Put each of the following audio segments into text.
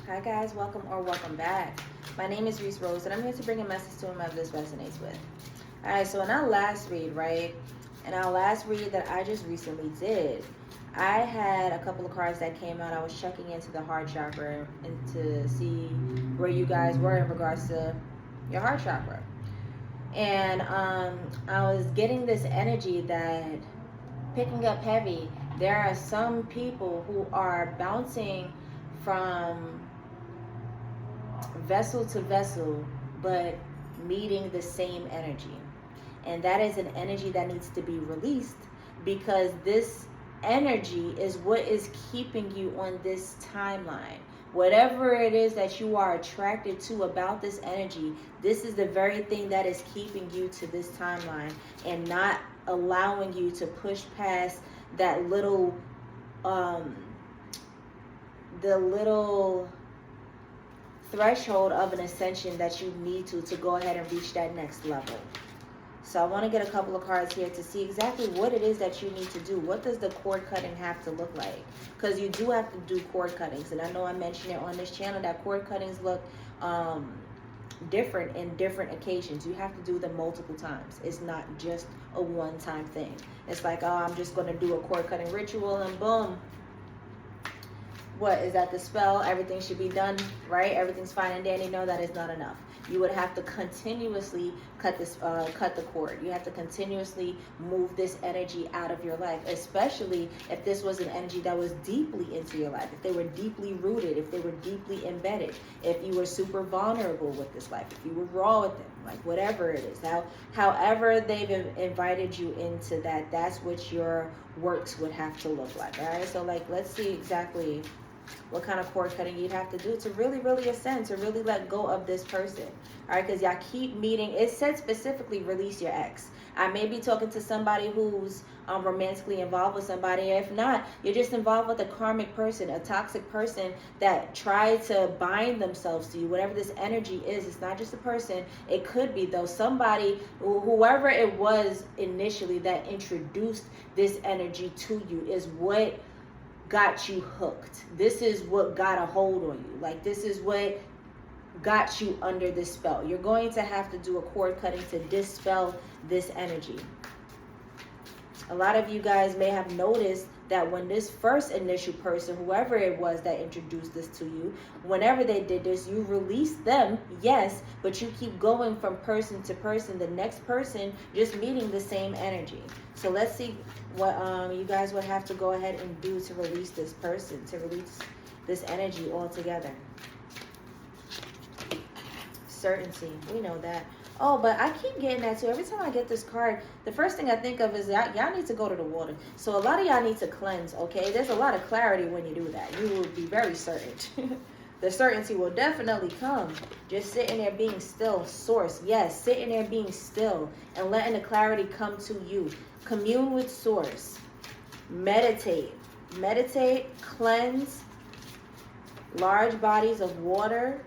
Hi guys, welcome or welcome back. My name is Rees and I'm here to bring a message to whomever this resonates with. Alright, so in our last read, right? In our last read that I just recently did, I had a couple of cards that came out. I was checking into the heart chakra and to see where you guys were in regards to your heart chakra. And I was getting this energy that picking up heavy. There are some people who are bouncing from vessel to vessel, but meeting the same energy. And that is an energy that needs to be released, because this energy is what is keeping you on this timeline. Whatever it is that you are attracted to about this energy, this is the very thing that is keeping you to this timeline and not allowing you to push past that little the little threshold of an ascension that you need to go ahead and reach that next level. So I want to get a couple of cards here to see exactly what it is that you need to do. What does the cord cutting have to look like? Because you do have to do cord cuttings. And I know I mentioned it on this channel that cord cuttings look different in different occasions. You have to do them multiple times. It's not just a one-time thing. It's like, oh, I'm just going to do a cord cutting ritual and boom. What is that? The spell? Everything should be done, right? Everything's fine and dandy. No, that is not enough. You would have to continuously cut the cord. You have to continuously move this energy out of your life, especially if this was an energy that was deeply into your life, if they were deeply rooted, if they were deeply embedded, if you were super vulnerable with this life, if you were raw with them, like whatever it is. Now, however they've invited you into that, that's what your works would have to look like. All right, so like, let's see exactly what kind of cord cutting you'd have to do to really ascend, to really let go of this person. All right, because y'all keep meeting. It said specifically release your ex. I may be talking to somebody who's romantically involved with somebody. If not, you're just involved with a karmic person, a toxic person that tried to bind themselves to you. Whatever this energy is, it's not just a person. It could be, though, somebody, whoever it was initially that introduced this energy to you is what got you hooked. This is what got a hold on you. Like, this is what got you under this spell. You're going to have to do a cord cutting to dispel this energy. A lot of you guys may have noticed that when this first initial person, whoever it was that introduced this to you, whenever they did this, you released them, yes, but you keep going from person to person, the next person just meeting the same energy. So let's see what you guys would have to go ahead and do to release this person, to release this energy altogether. Certainty, we know that. Oh, but I keep getting that too. Every time I get this card, the first thing I think of is y'all need to go to the water. So a lot of y'all need to cleanse, okay? There's a lot of clarity when you do that. You will be very certain. The certainty will definitely come. Just sitting there being still. Source, yes, sitting there being still and letting the clarity come to you. Commune with source. Meditate. Meditate, cleanse. Large bodies of water.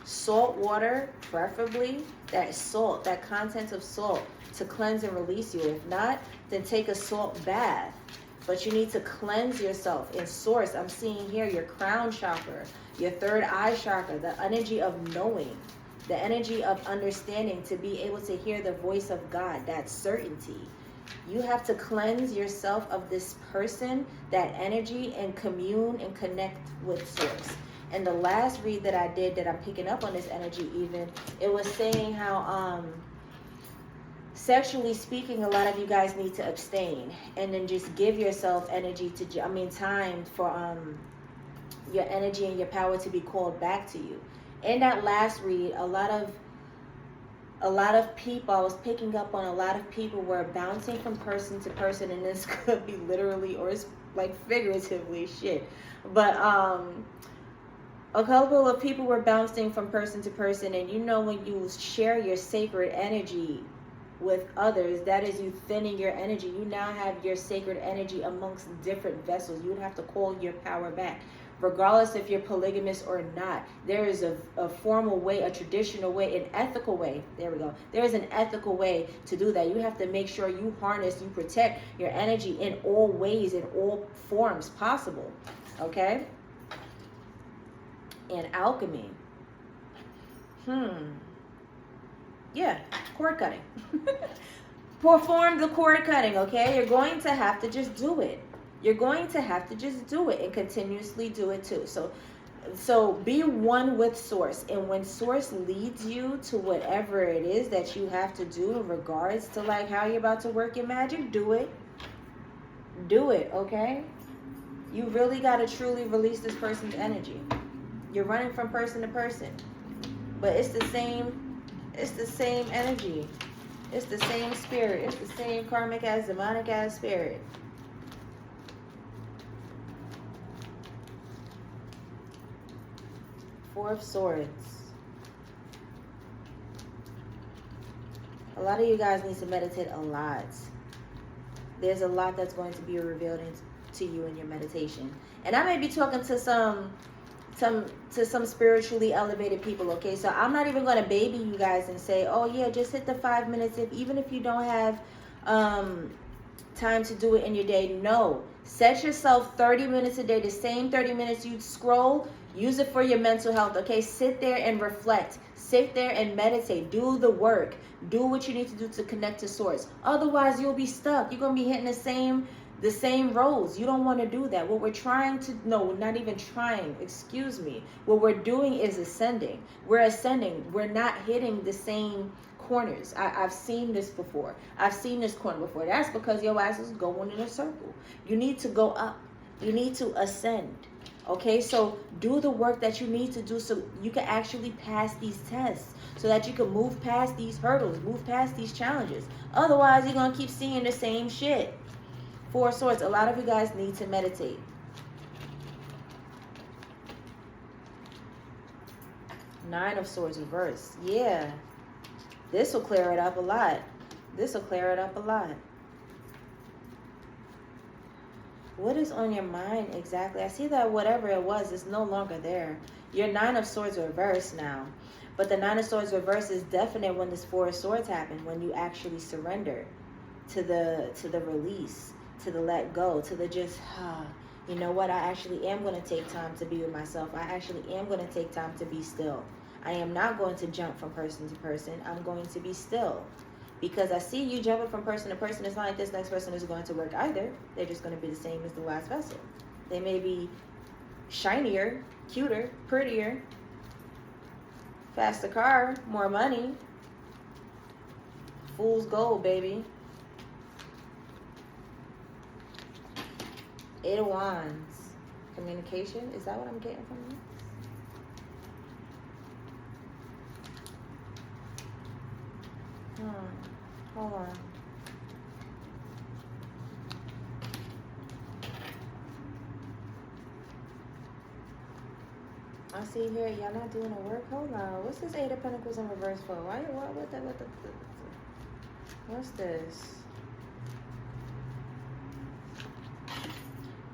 Salt water, preferably. That salt, that content of salt to cleanse and release you. If not, then take a salt bath. But you need to cleanse yourself in source. I'm seeing here your crown chakra, your third eye chakra, the energy of knowing, the energy of understanding, to be able to hear the voice of God, that certainty. You have to cleanse yourself of this person, that energy, and commune and connect with source. And the last read that I did, that I'm picking up on this energy even, it was saying how sexually speaking, a lot of you guys need to abstain and then just give yourself energy to, time for your energy and your power to be called back to you. In that last read, a lot of people, I was picking up on a lot of people were bouncing from person to person, and this could be literally or it's like figuratively shit. But a couple of people were bouncing from person to person, and you know, when you share your sacred energy with others, that is you thinning your energy. You now have your sacred energy amongst different vessels. You would have to call your power back. Regardless if you're polygamous or not, there is a formal way, a traditional way, an ethical way. There we go. There is an ethical way to do that. You have to make sure you harness, you protect your energy in all ways, in all forms possible. Okay? And alchemy. Yeah, cord cutting. Perform the cord cutting, okay? You're going to have to just do it. You're going to have to just do it and continuously do it too. So be one with source, and when source leads you to whatever it is that you have to do in regards to like how you're about to work your magic, do it. Do it, okay? You really got to truly release this person's energy. You're running from person to person, but it's the same energy. It's the same spirit. It's the same karmic as demonic as spirit. Four of Swords. A lot of you guys need to meditate a lot. There's a lot that's going to be revealed to you in your meditation. And I may be talking to some spiritually elevated people, okay? So I'm not even going to baby you guys and say, oh yeah, just hit the 5 minutes, even if you don't have time to do it in your day. No, set yourself 30 minutes a day. The same 30 minutes you scroll, use it for your mental health, okay? Sit there and reflect. Sit there and meditate. Do the work. Do what you need to do to connect to source. Otherwise, you'll be stuck. You're going to be hitting the same roads. You don't want to do that. What we're trying to, no, not even trying, excuse me. What we're doing is ascending. We're ascending. We're not hitting the same corners. I've seen this before. I've seen this corner before. That's because your ass is going in a circle. You need to go up. You need to ascend. Okay, so do the work that you need to do so you can actually pass these tests, so that you can move past these hurdles, move past these challenges. Otherwise, you're going to keep seeing the same shit. Four of Swords. A lot of you guys need to meditate. Nine of Swords reverse. Yeah. This will clear it up a lot. This will clear it up a lot. What is on your mind exactly? I see that whatever it was is no longer there. Your Nine of Swords reverse now. But the Nine of Swords reverse is definite when this Four of Swords happened, when you actually surrender to the release, to the let go, to the just, you know what, I actually am going to take time to be with myself. I actually am going to take time to be still. I am not going to jump from person to person. I'm going to be still. Because I see you jumping from person to person. It's not like this next person is going to work either. They're just going to be the same as the last vessel. They may be shinier, cuter, prettier, faster car, more money. Fool's gold, baby. Eight of Wands. Communication. Is that what I'm getting from this? Hold on. I see here, y'all not doing the work. Hold on. What's this Eight of Pentacles in reverse for? What's this?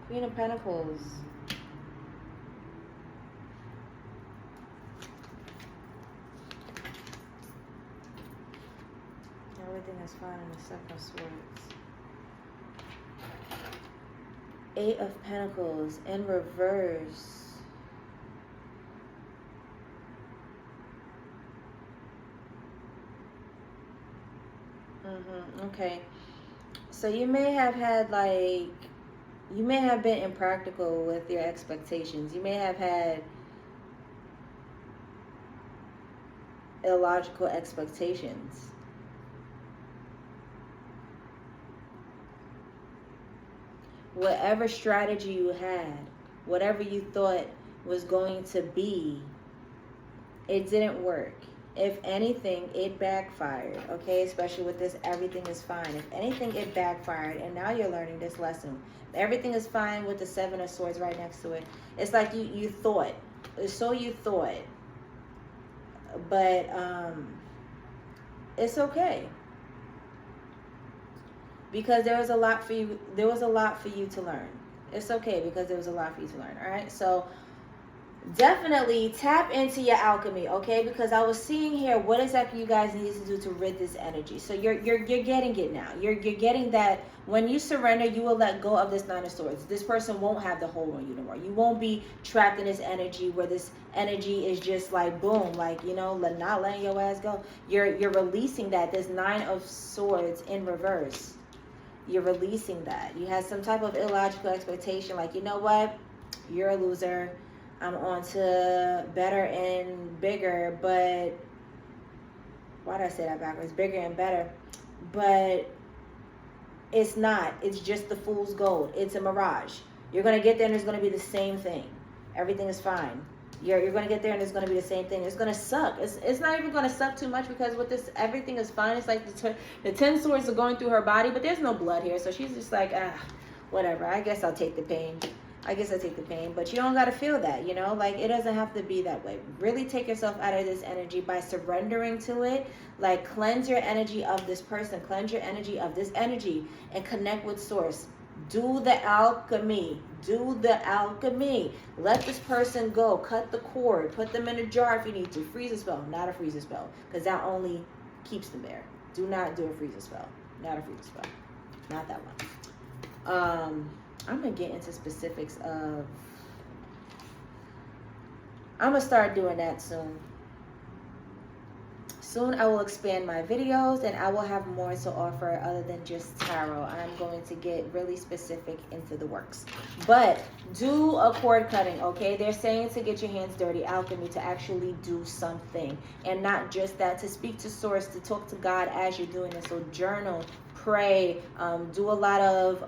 Queen of Pentacles. Everything is fine in the Seven of Swords. Eight of Pentacles in reverse. Okay. So you may have had you may have been impractical with your expectations. You may have had illogical expectations. Whatever strategy you had, whatever you thought was going to be, it didn't work. If anything, it backfired, okay? Especially with this, everything is fine. If anything, it backfired, and now you're learning this lesson. Everything is fine with the Seven of Swords right next to it. It's like you thought. So you thought. But it's okay. Because there was a lot for you to learn. It's okay because there was a lot for you to learn, all right? So definitely tap into your alchemy, okay? Because I was seeing here what exactly you guys need to do to rid this energy. So you're getting it now. You're getting that when you surrender, you will let go of this Nine of Swords. This person won't have the hold on you anymore. You won't be trapped in this energy where this energy is just like boom, like, you know, not letting your ass go. You're releasing that. This Nine of Swords in reverse. You're releasing that. You had some type of illogical expectation, like, you know what? You're a loser. I'm on to better and bigger, but why did I say that backwards? Bigger and better. But it's not. It's just the fool's gold. It's a mirage. You're going to get there and it's going to be the same thing. Everything is fine. You're going to get there and it's going to be the same thing. It's going to suck. It's not even going to suck too much because with this, everything is fine. It's like the 10 swords are going through her body, but there's no blood here. So she's just like, whatever. I guess I'll take the pain. But you don't got to feel that, you know, like it doesn't have to be that way. Really take yourself out of this energy by surrendering to it. Like cleanse your energy of this person, cleanse your energy of this energy and connect with source. Do the alchemy. Let this person go. Cut the cord. Put them in a jar if you need to. Freeze a spell. Not a freeze a spell. Because that only keeps them there. Do not do a freeze a spell. Not a freeze a spell. Not that one. I'm going to get into specifics of... I'm going to start doing that soon. Soon I will expand my videos and I will have more to offer other than just tarot. I'm going to get really specific into the works. But do a cord cutting, okay? They're saying to get your hands dirty, alchemy, to actually do something. And not just that, to speak to source, to talk to God as you're doing it. So journal, pray, do a lot of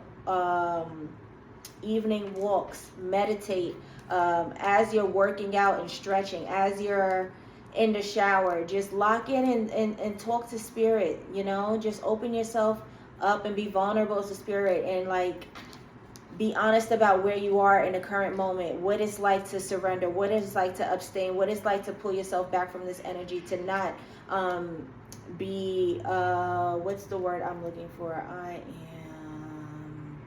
evening walks, meditate as you're working out and stretching, as you're in the shower. Just lock in and talk to spirit, you know, just open yourself up and be vulnerable to spirit and like be honest about where you are in the current moment, what it's like to surrender, what it's like to abstain, what it's like to pull yourself back from this energy, to not be what's the word I'm looking for? I am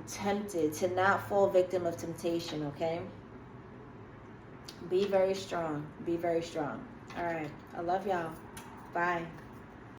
tempted, to not fall victim of temptation, okay? Be very strong. Be very strong. All right. I love y'all. Bye.